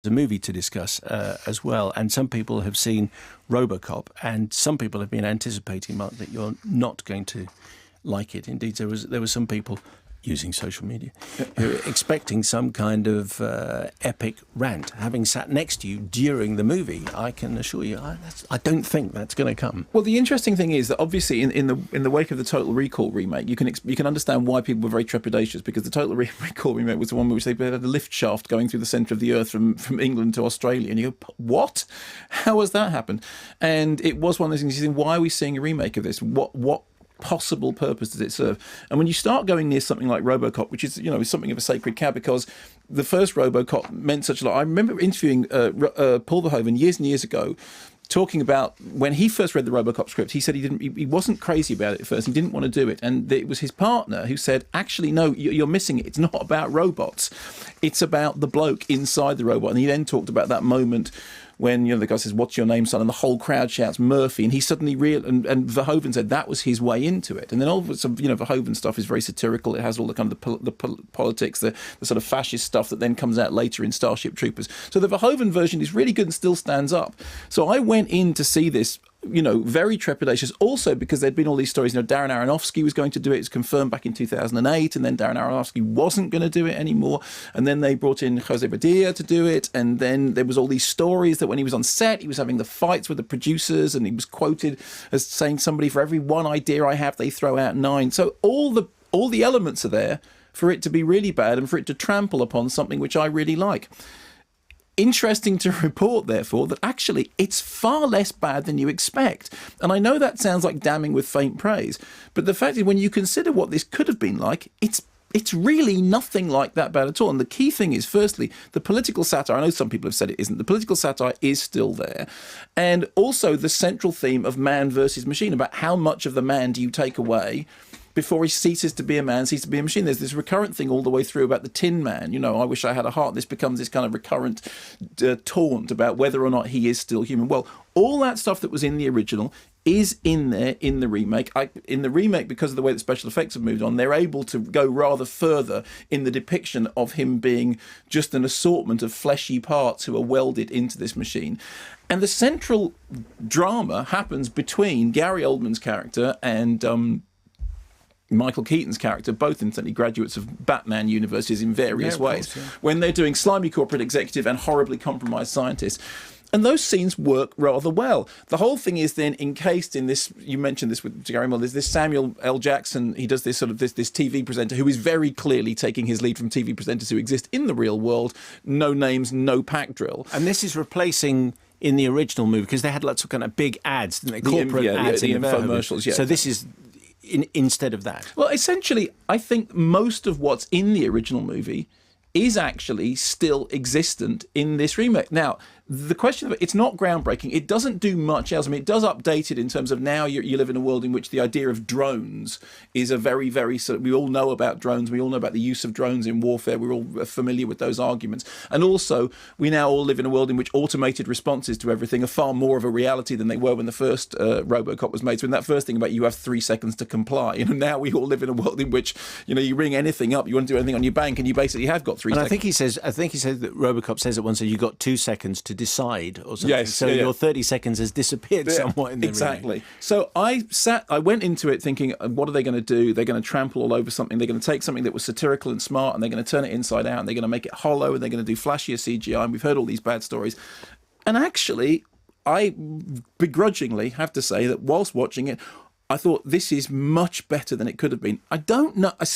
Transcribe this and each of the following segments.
a movie to discuss as well, and some people have seen Robocop, and some people have been anticipating, Mark, that you're not going to like it. Indeed, there were some people using social media who were expecting some kind of epic rant. Having sat next to you during the movie, I can assure you, I don't think that's going to come. Well, the interesting thing is that obviously in the wake of the Total Recall remake, you can understand why people were very trepidatious, because the Total Recall remake was the one in which they had a lift shaft going through the centre of the earth from England to Australia, and you go, what? How has that happened? And it was one of those things. You think, why are we seeing a remake of this? What possible purpose does it serve? And when you start going near something like Robocop, which is something of a sacred cow, because the first Robocop meant such a lot. I remember interviewing Paul Verhoeven years and years ago, talking about when he first read the Robocop script. He said he wasn't crazy about it at first. He didn't want to do it, and it was his partner who said, actually, no, you're missing it. It's not about robots. It's about the bloke inside the robot. And he then talked about that moment when the guy says, "What's your name, son?" and the whole crowd shouts Murphy, and he suddenly and Verhoeven said that was his way into it. And then all of a sudden, Verhoeven stuff is very satirical. It has all the kind of the politics, the sort of fascist stuff that then comes out later in Starship Troopers. So the Verhoeven version is really good and still stands up. So I went in to see this, very trepidatious, also because there'd been all these stories. Darren Aronofsky was going to do it. It was confirmed back in 2008, and then Darren Aronofsky wasn't going to do it anymore. And then they brought in Jose Badilla to do it. And then there was all these stories that when he was on set, he was having the fights with the producers, and he was quoted as saying, "Somebody, for every one idea I have, they throw out 9. So all the elements are there for it to be really bad and for it to trample upon something which I really like. Interesting to report, therefore, that actually it's far less bad than you expect. And I know that sounds like damning with faint praise, but the fact is, when you consider what this could have been like, it's really nothing like that bad at all. And the key thing is, firstly, the political satire. I know some people have said it isn't. The political satire is still there. And also the central theme of man versus machine, about how much of the man do you take away before he ceases to be a man, ceases to be a machine. There's this recurrent thing all the way through about the Tin Man. I wish I had a heart. This becomes this kind of recurrent taunt about whether or not he is still human. Well, all that stuff that was in the original is in there in the remake. In the remake, because of the way that special effects have moved on, they're able to go rather further in the depiction of him being just an assortment of fleshy parts who are welded into this machine. And the central drama happens between Gary Oldman's character and Michael Keaton's character, both incidentally graduates of Batman universes in various ways, when they're doing slimy corporate executive and horribly compromised scientists. And those scenes work rather well. The whole thing is then encased in this, you mentioned this with Gary Moore, there's this Samuel L. Jackson, he does this sort of this TV presenter who is very clearly taking his lead from TV presenters who exist in the real world. No names, no pack drill. And this is replacing in the original movie, because they had lots of kind of big ads, didn't they? Corporate ads the in infomercials, yeah. So this is instead of that. Well, essentially, I think most of what's in the original movie is actually still existent in this remake. Now, the question of it's not groundbreaking. It doesn't do much else. I mean, it does update it in terms of now you live in a world in which the idea of drones is a very, very sort of, we all know about drones. We all know about the use of drones in warfare. We're all familiar with those arguments. And also, we now all live in a world in which automated responses to everything are far more of a reality than they were when the first Robocop was made. So in that first thing about you have 3 seconds to comply, now we all live in a world in which, you ring anything up, you want to do anything on your bank, and you basically have got 3 seconds. I think he says that Robocop says at once that you got 2 seconds to decide or something. Yes, so your 30 seconds has disappeared somewhat in the exactly. remake. So I went into it thinking, what are they going to do? They're going to trample all over something. They're going to take something that was satirical and smart, and they're going to turn it inside out, and they're going to make it hollow, and they're going to do flashier CGI. And we've heard all these bad stories. And actually, I begrudgingly have to say that whilst watching it, I thought this is much better than it could have been. I don't know. It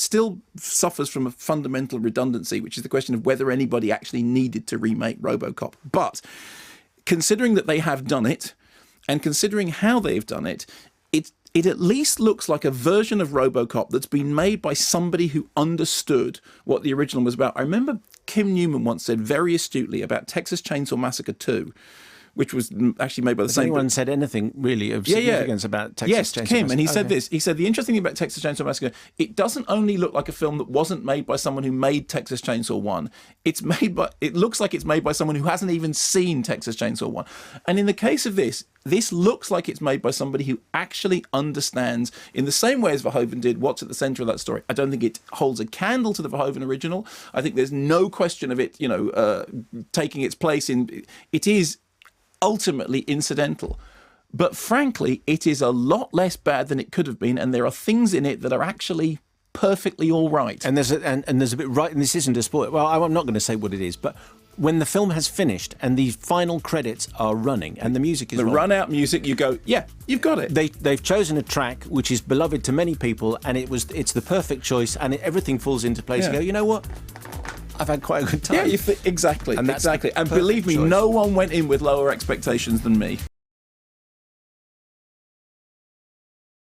still suffers from a fundamental redundancy, which is the question of whether anybody actually needed to remake Robocop. But considering that they have done it, and considering how they've done it, it at least looks like a version of Robocop that's been made by somebody who understood what the original was about. I remember Kim Newman once said very astutely about Texas Chainsaw Massacre 2, which was actually made by the Has same. anyone said anything really of significance about Texas Chainsaw Kim, Massacre? and he said this. He said the interesting thing about Texas Chainsaw Massacre, it doesn't only look like a film that wasn't made by someone who made Texas Chainsaw 1. It looks like it's made by someone who hasn't even seen Texas Chainsaw 1. And in the case of this looks like it's made by somebody who actually understands, in the same way as Verhoeven did, what's at the centre of that story. I don't think it holds a candle to the Verhoeven original. I think there's no question of it, taking its place in. It is ultimately incidental. But frankly, it is a lot less bad than it could have been, and there are things in it that are actually perfectly all right. And there's a bit right, and this isn't a spoiler. Well, I'm not going to say what it is, but when the film has finished and the final credits are running and the music is the run-out music, you go, yeah, you've got it. They've chosen a track which is beloved to many people, and it's the perfect choice, and everything falls into place. Yeah. You go, you know what? I've had quite a good time. Yeah, exactly. And believe me, choice. no one went in with lower expectations than me.